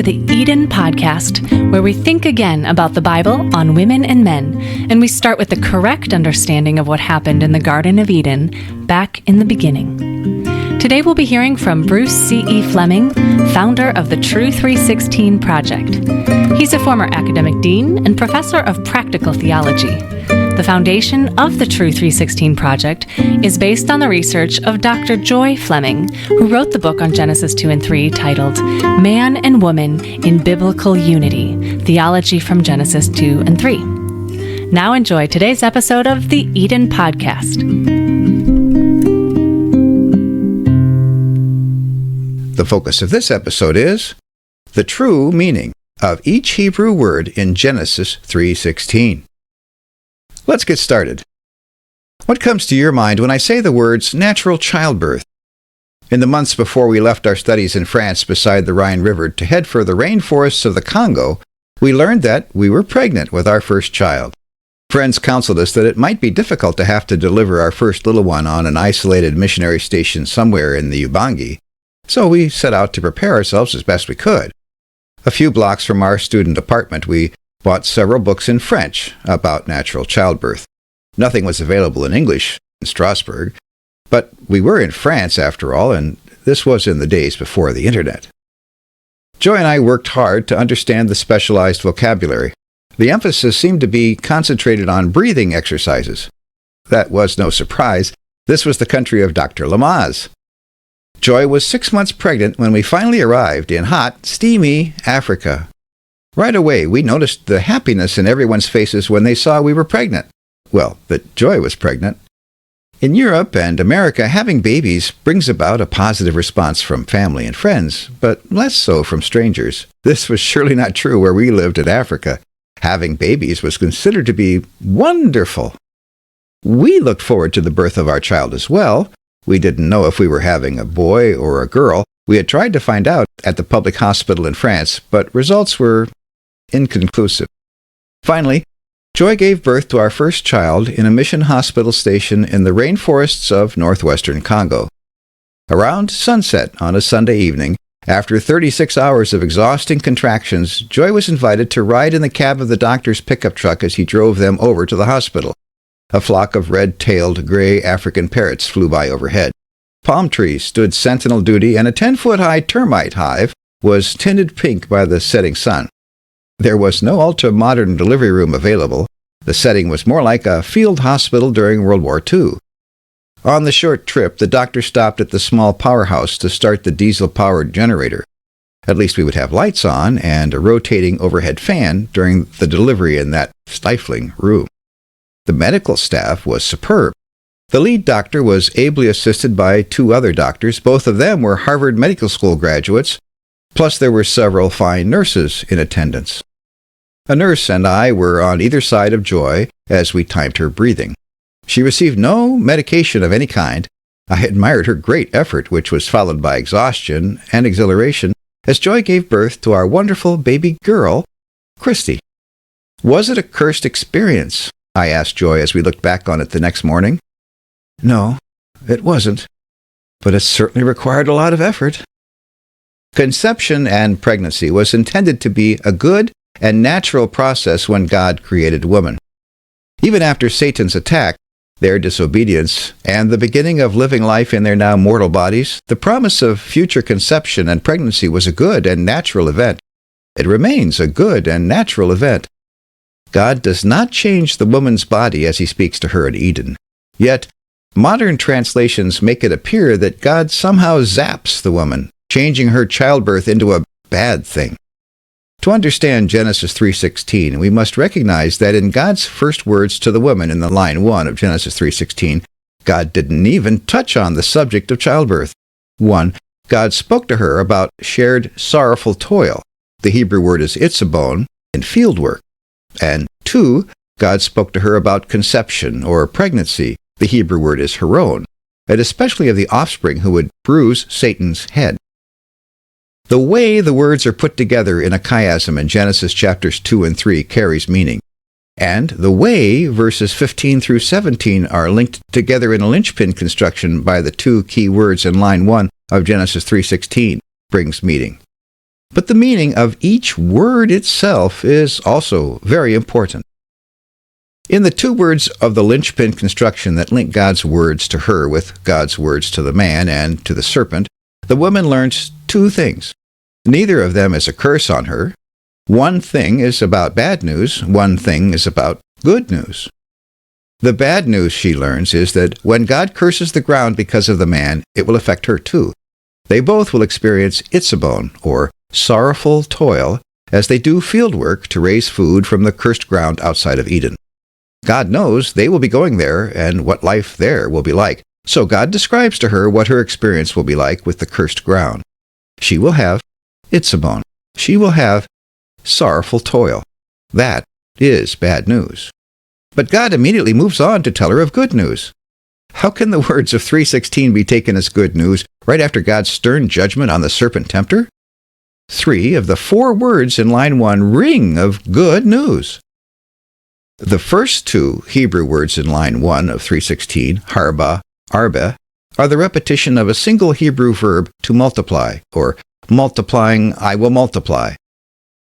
to the Eden Podcast, where we think again about the Bible on women and men, and we start with the correct understanding of what happened in the Garden of Eden back in the beginning. Today we'll be hearing from Bruce C.E. Fleming, founder of the True 316 Project. He's a former academic dean and professor of practical theology. The foundation of the True 316 Project is based on the research of Dr. Joy Fleming, who wrote the book on Genesis 2 and 3 titled Man and Woman in Biblical Unity, Theology from Genesis 2 and 3. Now enjoy today's episode of the Eden Podcast. The focus of this episode is the true meaning of each Hebrew word in Genesis 3:16. Let's get started. What comes to your mind when I say the words natural childbirth? In the months before we left our studies in France beside the Rhine River to head for the rainforests of the Congo, we learned that we were pregnant with our first child. Friends counseled us that it might be difficult to have to deliver our first little one on an isolated missionary station somewhere in the Ubangi, so we set out to prepare ourselves as best we could. A few blocks from our student apartment, we bought several books in French about natural childbirth. Nothing was available in English in Strasbourg, but we were in France after all, and this was in the days before the internet. Joy and I worked hard to understand the specialized vocabulary. The emphasis seemed to be concentrated on breathing exercises. That was no surprise. This was the country of Dr. Lamaze. Joy was 6 months pregnant when we finally arrived in hot, steamy Africa. Right away, we noticed the happiness in everyone's faces when they saw we were pregnant. Well, that Joy was pregnant. In Europe and America, having babies brings about a positive response from family and friends, but less so from strangers. This was surely not true where we lived in Africa. Having babies was considered to be wonderful. We looked forward to the birth of our child as well. We didn't know if we were having a boy or a girl. We had tried to find out at the public hospital in France, but results were inconclusive. Finally, Joy gave birth to our first child in a mission hospital station in the rainforests of northwestern Congo. Around sunset on a Sunday evening, after 36 hours of exhausting contractions, Joy was invited to ride in the cab of the doctor's pickup truck as he drove them over to the hospital. A flock of red-tailed gray African parrots flew by overhead. Palm trees stood sentinel duty, and a 10-foot-high termite hive was tinted pink by the setting sun. There was no ultra-modern delivery room available. The setting was more like a field hospital during World War II. On the short trip, the doctor stopped at the small powerhouse to start the diesel-powered generator. At least we would have lights on and a rotating overhead fan during the delivery in that stifling room. The medical staff was superb. The lead doctor was ably assisted by 2 other doctors. Both of them were Harvard Medical School graduates, plus there were several fine nurses in attendance. A nurse and I were on either side of Joy as we timed her breathing. She received no medication of any kind. I admired her great effort, which was followed by exhaustion and exhilaration, as Joy gave birth to our wonderful baby girl, Christy. Was it a cursed experience? I asked Joy as we looked back on it the next morning. No, it wasn't, but it certainly required a lot of effort. Conception and pregnancy was intended to be a good and natural process when God created woman. Even after Satan's attack, their disobedience, and the beginning of living life in their now mortal bodies, the promise of future conception and pregnancy was a good and natural event. It remains a good and natural event. God does not change the woman's body as he speaks to her in Eden. Yet, modern translations make it appear that God somehow zaps the woman, changing her childbirth into a bad thing. To understand Genesis 3:16, we must recognize that in God's first words to the woman in the line 1 of Genesis 3:16, God didn't even touch on the subject of childbirth. 1. God spoke to her about shared sorrowful toil. The Hebrew word is itzabon, in field work. And 2, God spoke to her about conception or pregnancy. The Hebrew word is heron, and especially of the offspring who would bruise Satan's head. The way the words are put together in a chiasm in Genesis chapters 2 and 3 carries meaning. And the way verses 15 through 17 are linked together in a linchpin construction by the 2 key words in line 1 of Genesis 3:16 brings meaning. But the meaning of each word itself is also very important. In the two words of the linchpin construction that link God's words to her with God's words to the man and to the serpent, the woman learns two things. Neither of them is a curse on her. One thing is about bad news, one thing is about good news. The bad news, she learns, is that when God curses the ground because of the man, it will affect her too. They both will experience itzabon, or sorrowful toil, as they do field work to raise food from the cursed ground outside of Eden. God knows they will be going there and what life there will be like, so God describes to her what her experience will be like with the cursed ground. She will have itzabon. She will have sorrowful toil. That is bad news. But God immediately moves on to tell her of good news. How can the words of 3:16 be taken as good news right after God's stern judgment on the serpent tempter? 3 of the 4 words in line 1 ring of good news. The first 2 Hebrew words in line 1 of 3:16, harba, arbe, are the repetition of a single Hebrew verb to multiply, or multiplying, I will multiply.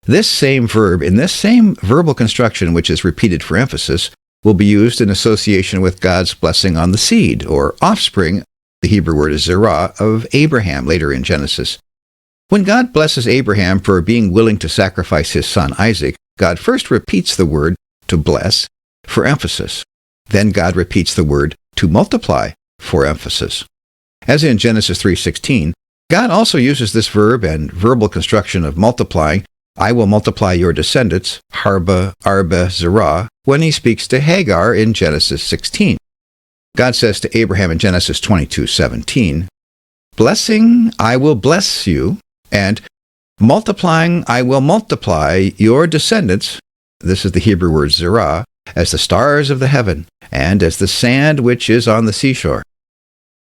This same verb, in this same verbal construction which is repeated for emphasis, will be used in association with God's blessing on the seed, or offspring, the Hebrew word is zerah, of Abraham later in Genesis. When God blesses Abraham for being willing to sacrifice his son Isaac, God first repeats the word to bless for emphasis. Then God repeats the word to multiply for emphasis. As in Genesis 3:16, God also uses this verb and verbal construction of multiplying, I will multiply your descendants, harba, arba, zerah, when he speaks to Hagar in Genesis 16. God says to Abraham in Genesis 22:17, blessing, I will bless you, and multiplying, I will multiply your descendants, this is the Hebrew word zerah, as the stars of the heaven, and as the sand which is on the seashore.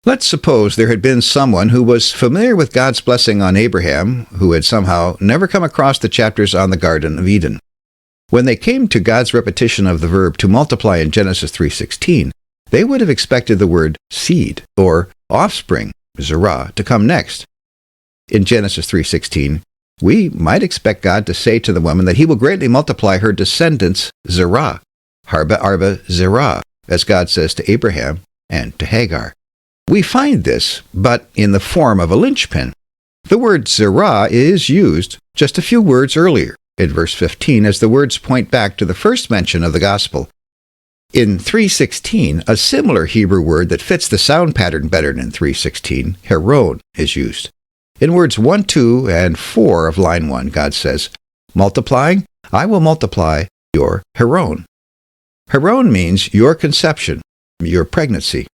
Let's suppose there had been someone who was familiar with God's blessing on Abraham, who had somehow never come across the chapters on the Garden of Eden. When they came to God's repetition of the verb to multiply in Genesis 3:16, they would have expected the word seed, or offspring, zerah, to come next. In Genesis 3:16, we might expect God to say to the woman that he will greatly multiply her descendants, zerah, harba, arba, zerah, as God says to Abraham and to Hagar. We find this, but in the form of a linchpin. The word zerah is used just a few words earlier, in verse 15, as the words point back to the first mention of the gospel. In 3:16, a similar Hebrew word that fits the sound pattern better than 3:16, heron, is used. In words 1, 2, and 4 of line 1, God says, multiplying, I will multiply your heron. Heron means your conception, your pregnancy.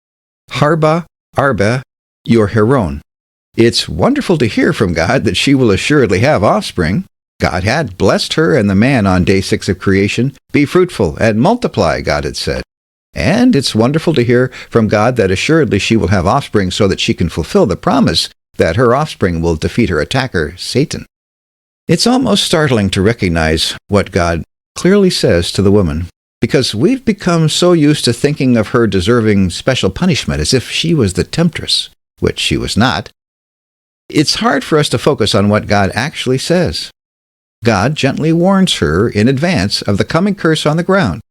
Harba, arba, your heron. It's wonderful to hear from God that she will assuredly have offspring. God had blessed her and the man on day 6 of creation. Be fruitful and multiply, God had said. And it's wonderful to hear from God that assuredly she will have offspring so that she can fulfill the promise that her offspring will defeat her attacker, Satan. It's almost startling to recognize what God clearly says to the woman, because we've become so used to thinking of her deserving special punishment as if she was the temptress, which she was not. It's hard for us to focus on what God actually says. God gently warns her in advance of the coming curse on the ground,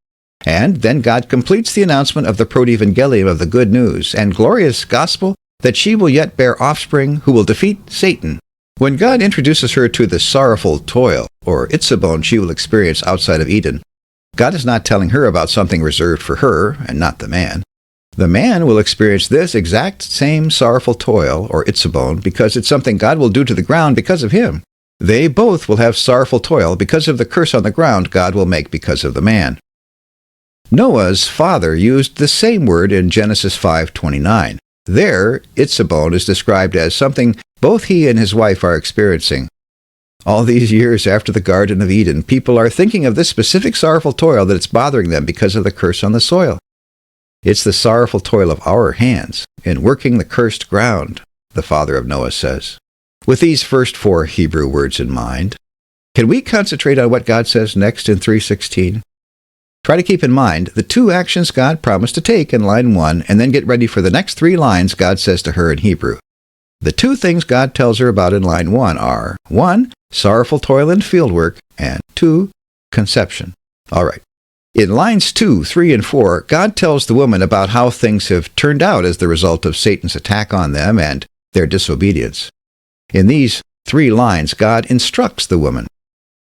and then God completes the announcement of the protevangelium of the good news and glorious gospel that she will yet bear offspring who will defeat Satan. When God introduces her to the sorrowful toil, or itzabon, she will experience outside of Eden, God is not telling her about something reserved for her and not the man. The man will experience this exact same sorrowful toil, or itzabon, because it's something God will do to the ground because of him. They both will have sorrowful toil because of the curse on the ground God will make because of the man. Noah's father used the same word in Genesis 5:29. There, itzabon is described as something both he and his wife are experiencing. All these years after the Garden of Eden, people are thinking of this specific sorrowful toil that it's bothering them because of the curse on the soil. It's the sorrowful toil of our hands in working the cursed ground, the father of Noah says. With these first 4 Hebrew words in mind, can we concentrate on what God says next in 3:16? Try to keep in mind the 2 actions God promised to take in line 1, and then get ready for the next 3 lines God says to her in Hebrew. The 2 things God tells her about in line 1 are, 1, sorrowful toil and fieldwork, and 2, conception. All right. In lines 2, 3, and 4, God tells the woman about how things have turned out as the result of Satan's attack on them and their disobedience. In these 3 lines, God instructs the woman.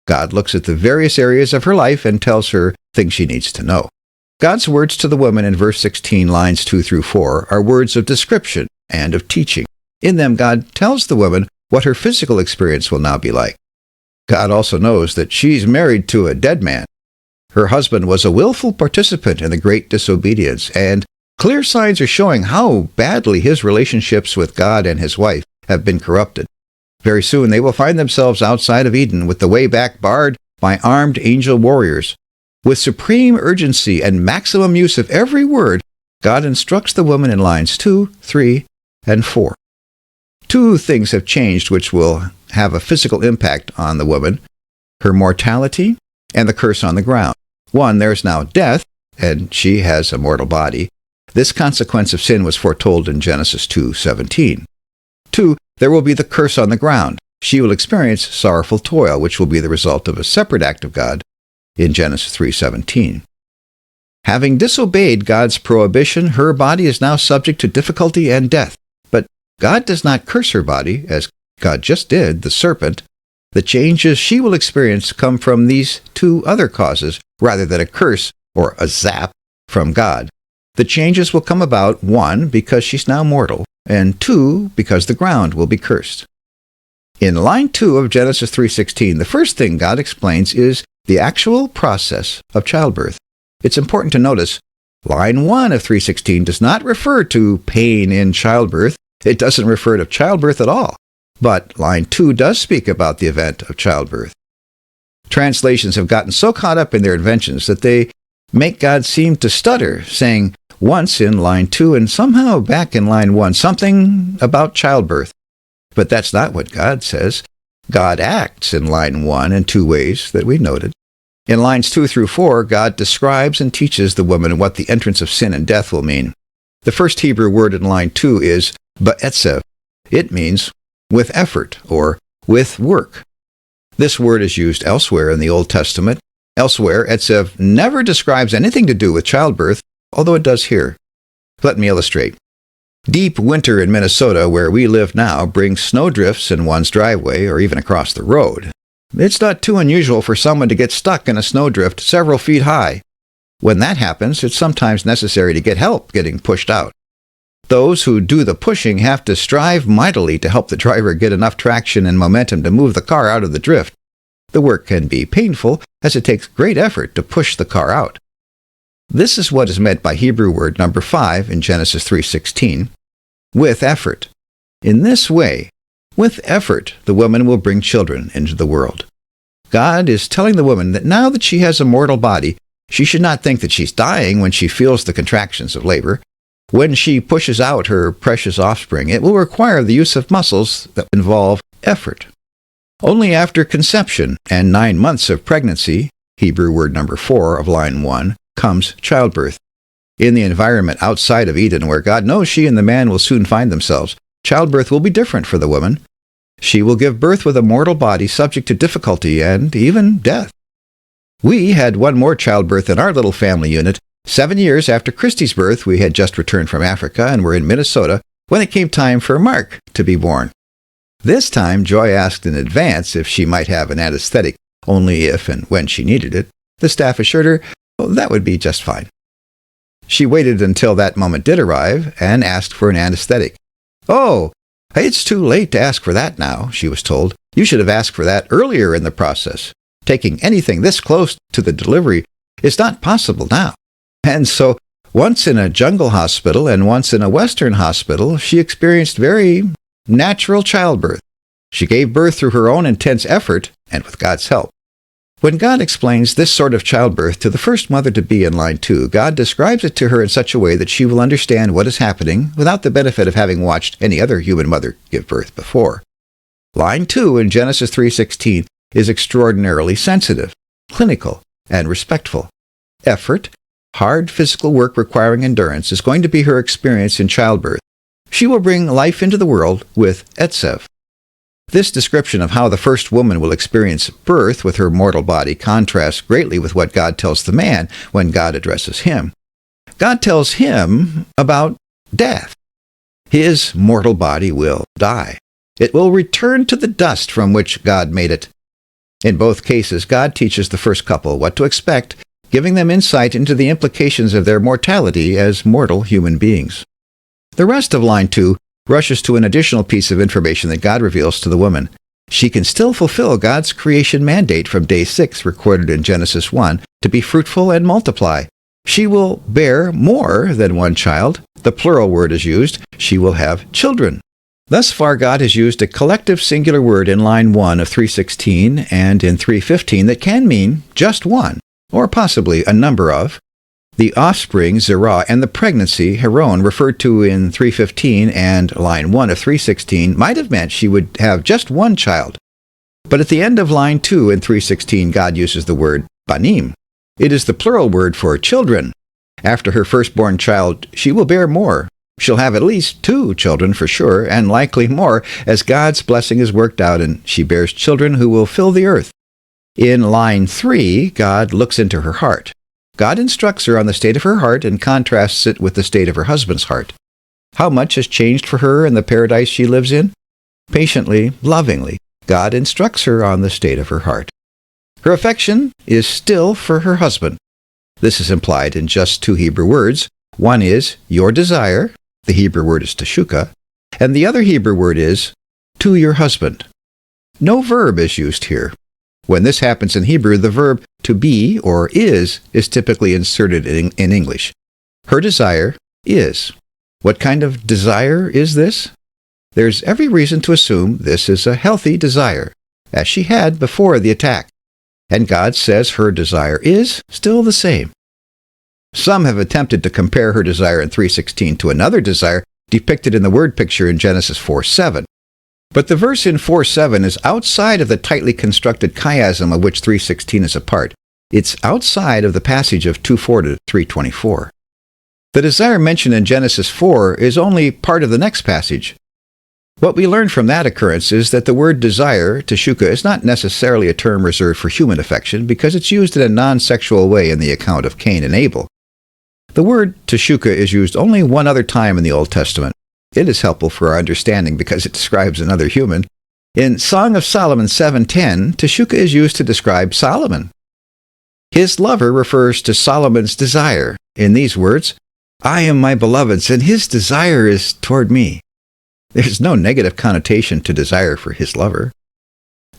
God looks at the various areas of her life and tells her things she needs to know. God's words to the woman in verse 16, lines 2 through 4, are words of description and of teaching. In them, God tells the woman what her physical experience will now be like. God also knows that she's married to a dead man. Her husband was a willful participant in the great disobedience, and clear signs are showing how badly his relationships with God and his wife have been corrupted. Very soon they will find themselves outside of Eden with the way back barred by armed angel warriors. With supreme urgency and maximum use of every word, God instructs the woman in lines 2, 3, and 4. 2 things have changed which will have a physical impact on the woman: her mortality and the curse on the ground. 1, there's now death, and she has a mortal body. This consequence of sin was foretold in Genesis 2:17. 2, there will be the curse on the ground. She will experience sorrowful toil, which will be the result of a separate act of God in Genesis 3:17. Having disobeyed God's prohibition, her body is now subject to difficulty and death. But God does not curse her body, as God just did the serpent. The changes she will experience come from these 2 other causes, rather than a curse or a zap from God. The changes will come about, 1, because she's now mortal, and 2, because the ground will be cursed. In line 2 of Genesis 3:16, the first thing God explains is the actual process of childbirth. It's important to notice, line 1 of 3:16 does not refer to pain in childbirth. It doesn't refer to childbirth at all. But line 2 does speak about the event of childbirth. Translations have gotten so caught up in their inventions that they make God seem to stutter, saying once in line 2 and somehow back in line 1 something about childbirth. But that's not what God says. God acts in line 1 in 2 ways that we noted. In lines 2 through 4, God describes and teaches the woman what the entrance of sin and death will mean. The first Hebrew word in line 2 is ba'etzev. It means with effort or with work. This word is used elsewhere in the Old Testament. Elsewhere, etzev never describes anything to do with childbirth, although it does here. Let me illustrate. Deep winter in Minnesota, where we live now, brings snowdrifts in one's driveway or even across the road. It's not too unusual for someone to get stuck in a snowdrift several feet high. When that happens, it's sometimes necessary to get help getting pushed out. Those who do the pushing have to strive mightily to help the driver get enough traction and momentum to move the car out of the drift. The work can be painful, as it takes great effort to push the car out. This is what is meant by Hebrew word number 5 in Genesis 3:16, with effort. In this way, with effort, the woman will bring children into the world. God is telling the woman that now that she has a mortal body, she should not think that she's dying when she feels the contractions of labor. When she pushes out her precious offspring, it will require the use of muscles that involve effort. Only after conception and 9 months of pregnancy, Hebrew word number 4 of line 1, comes childbirth. In the environment outside of Eden, where God knows she and the man will soon find themselves, childbirth will be different for the woman. She will give birth with a mortal body subject to difficulty and even death. We had one more childbirth in our little family unit. 7 years after Christy's birth, we had just returned from Africa and were in Minnesota when it came time for Mark to be born. This time, Joy asked in advance if she might have an anesthetic, only if and when she needed it. The staff assured her that would be just fine. She waited until that moment did arrive and asked for an anesthetic. "Oh, it's too late to ask for that now," she was told. "You should have asked for that earlier in the process. Taking anything this close to the delivery is not possible now." And so, once in a jungle hospital and once in a Western hospital, she experienced very natural childbirth. She gave birth through her own intense effort and with God's help. When God explains this sort of childbirth to the first mother-to-be in line 2, God describes it to her in such a way that she will understand what is happening without the benefit of having watched any other human mother give birth before. Line 2 in Genesis 3:16 is extraordinarily sensitive, clinical, and respectful. Effort, hard physical work requiring endurance, is going to be her experience in childbirth. She will bring life into the world with etzev. This description of how the first woman will experience birth with her mortal body contrasts greatly with what God tells the man when God addresses him. God tells him about death. His mortal body will die. It will return to the dust from which God made it. In both cases, God teaches the first couple what to expect, giving them insight into the implications of their mortality as mortal human beings. The rest of line 2 rushes to an additional piece of information that God reveals to the woman. She can still fulfill God's creation mandate from day 6 recorded in Genesis 1 to be fruitful and multiply. She will bear more than one child. The plural word is used. She will have children. Thus far, God has used a collective singular word in line 1 of 3:16 and in 3:15 that can mean just one, or possibly a number of. The offspring, zerah, and the pregnancy, heron, referred to in 3:15 and line 1 of 3:16 might have meant she would have just one child. But at the end of line 2 in 3:16, God uses the word banim. It is the plural word for children. After her firstborn child, she will bear more. She'll have at least 2 children for sure, and likely more, as God's blessing is worked out and she bears children who will fill the earth. In line 3, God looks into her heart. God instructs her on the state of her heart and contrasts it with the state of her husband's heart. How much has changed for her in the paradise she lives in? Patiently, lovingly, God instructs her on the state of her heart. Her affection is still for her husband. This is implied in just 2 Hebrew words. One is your desire, the Hebrew word is teshuka, and the other Hebrew word is to your husband. No verb is used here. When this happens in Hebrew, the verb to be or is typically inserted in English. Her desire is. What kind of desire is this? There's every reason to assume this is a healthy desire, as she had before the attack. And God says her desire is still the same. Some have attempted to compare her desire in 3:16 to another desire depicted in the word picture in Genesis 4:7. But the verse in 4:7 is outside of the tightly constructed chiasm of which 3:16 is a part. It's outside of the passage of 2:4 to 3:24. The desire mentioned in Genesis 4 is only part of the next passage. What we learn from that occurrence is that the word desire, teshuka, is not necessarily a term reserved for human affection because it's used in a non-sexual way in the account of Cain and Abel. The word teshuka is used only one other time in the Old Testament. It is helpful for our understanding because it describes another human. In Song of Solomon 7:10, teshuka is used to describe Solomon. His lover refers to Solomon's desire. In these words, I am my beloved's, and his desire is toward me. There's no negative connotation to desire for his lover.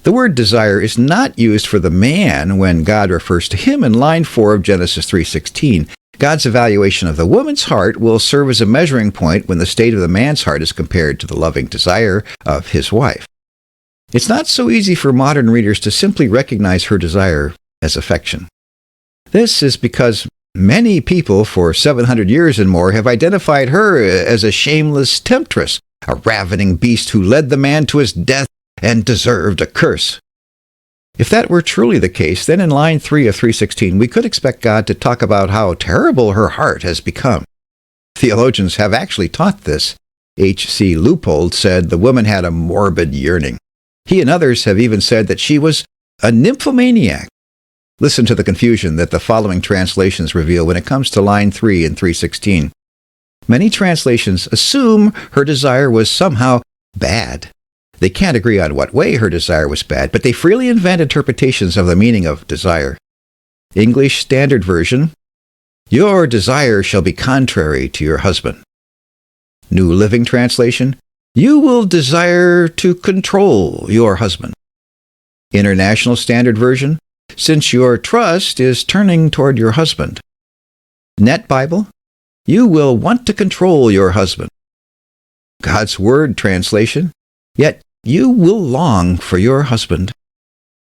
The word desire is not used for the man when God refers to him in line 4 of Genesis 3:16. God's evaluation of the woman's heart will serve as a measuring point when the state of the man's heart is compared to the loving desire of his wife. It's not so easy for modern readers to simply recognize her desire as affection. This is because many people for 700 years and more have identified her as a shameless temptress, a ravening beast who led the man to his death and deserved a curse. If that were truly the case, then in line 3 of 3:16, we could expect God to talk about how terrible her heart has become. Theologians have actually taught this. H.C. Leupold said the woman had a morbid yearning. He and others have even said that she was a nymphomaniac. Listen to the confusion that the following translations reveal when it comes to line 3 in 3:16. Many translations assume her desire was somehow bad. They can't agree on what way her desire was bad, but they freely invent interpretations of the meaning of desire. English Standard Version, your desire shall be contrary to your husband. New Living Translation, you will desire to control your husband. International Standard Version, since your trust is turning toward your husband. Net Bible, you will want to control your husband. God's Word Translation, yet you will long for your husband.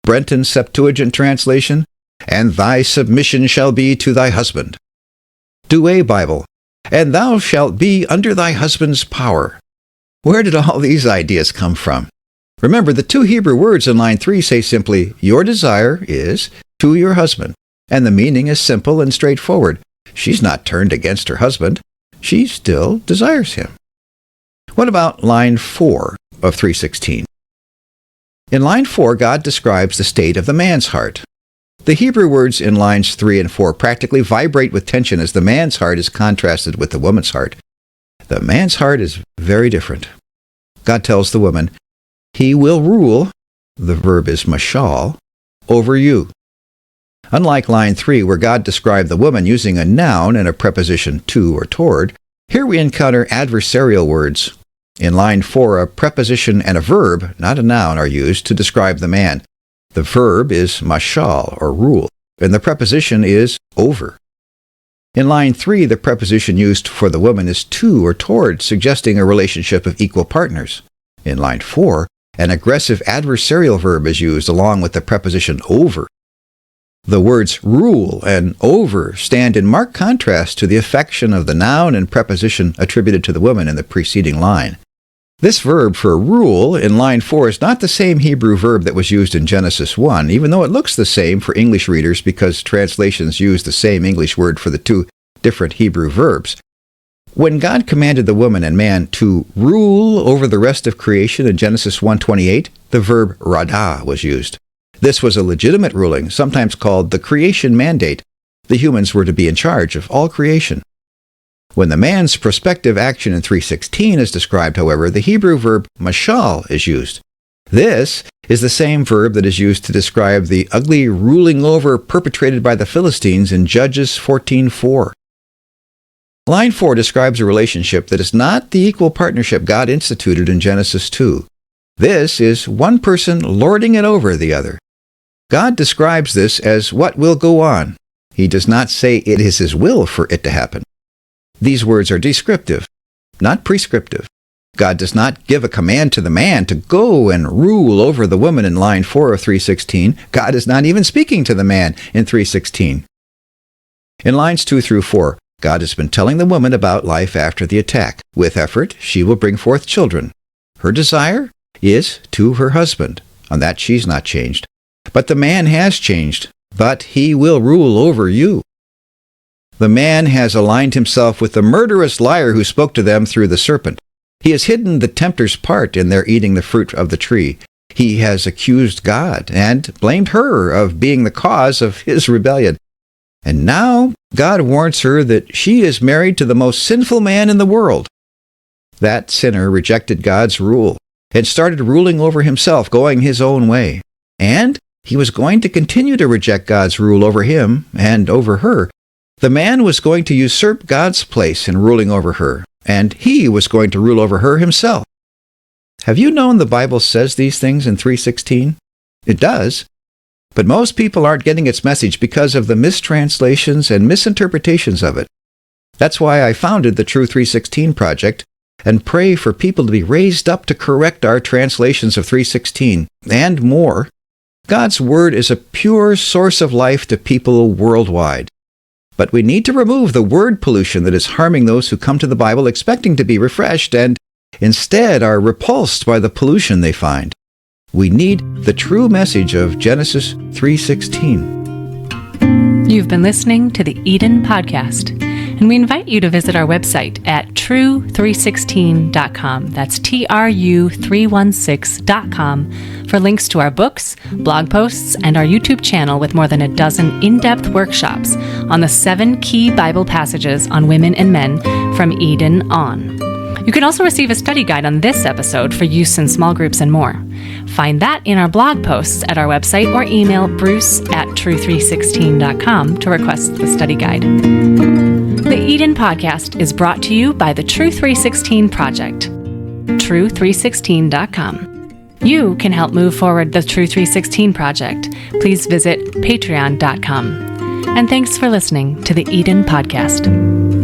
Brenton Septuagint Translation, and thy submission shall be to thy husband. Douay Bible, and thou shalt be under thy husband's power. Where did all these ideas come from? Remember, the 2 Hebrew words in line 3 say simply, your desire is to your husband, and the meaning is simple and straightforward. She's not turned against her husband. She still desires him. What about line 4 of 3:16? In line 4, God describes the state of the man's heart. The Hebrew words in lines 3 and 4 practically vibrate with tension as the man's heart is contrasted with the woman's heart. The man's heart is very different. God tells the woman, "He will rule," the verb is mashal, "over you." Unlike line 3, where God described the woman using a noun and a preposition to or toward, here we encounter adversarial words. In line 4, a preposition and a verb, not a noun, are used to describe the man. The verb is mashal, or rule, and the preposition is over. In line 3, the preposition used for the woman is to or toward, suggesting a relationship of equal partners. In line 4, an aggressive adversarial verb is used along with the preposition over. The words rule and over stand in marked contrast to the affection of the noun and preposition attributed to the woman in the preceding line. This verb for rule in line 4 is not the same Hebrew verb that was used in Genesis 1, even though it looks the same for English readers because translations use the same English word for the two different Hebrew verbs. When God commanded the woman and man to rule over the rest of creation in Genesis 1:28, the verb radah was used. This was a legitimate ruling, sometimes called the creation mandate. The humans were to be in charge of all creation. When the man's prospective action in 3:16 is described, however, the Hebrew verb mashal is used. This is the same verb that is used to describe the ugly ruling over perpetrated by the Philistines in Judges 14:4. Line 4 describes a relationship that is not the equal partnership God instituted in Genesis 2. This is one person lording it over the other. God describes this as what will go on. He does not say it is His will for it to happen. These words are descriptive, not prescriptive. God does not give a command to the man to go and rule over the woman in line 4 of 3:16. God is not even speaking to the man in 3:16. In lines 2 through 4, God has been telling the woman about life after the attack. With effort, she will bring forth children. Her desire is to her husband. On that she's not changed. But the man has changed. But he will rule over you. The man has aligned himself with the murderous liar who spoke to them through the serpent. He has hidden the tempter's part in their eating the fruit of the tree. He has accused God and blamed her of being the cause of his rebellion. And now God warns her that she is married to the most sinful man in the world. That sinner rejected God's rule and started ruling over himself, going his own way. And he was going to continue to reject God's rule over him and over her. The man was going to usurp God's place in ruling over her, and he was going to rule over her himself. Have you known the Bible says these things in 3:16? It does. But most people aren't getting its message because of the mistranslations and misinterpretations of it. That's why I founded the True 316 Project and pray for people to be raised up to correct our translations of 3:16 and more. God's Word is a pure source of life to people worldwide. But we need to remove the word pollution that is harming those who come to the Bible expecting to be refreshed and instead are repulsed by the pollution they find. We need the true message of Genesis 3:16. You've been listening to the Eden Podcast, and we invite you to visit our website at true316.com. That's TRU316.com for links to our books, blog posts, and our YouTube channel with more than a dozen in-depth workshops on the 7 key Bible passages on women and men from Eden on. You can also receive a study guide on this episode for use in small groups and more. Find that in our blog posts at our website or email bruce@true316.com to request the study guide. The Eden Podcast is brought to you by the True 316 Project, true316.com. You can help move forward the True 316 Project. Please visit patreon.com. And thanks for listening to the Eden Podcast.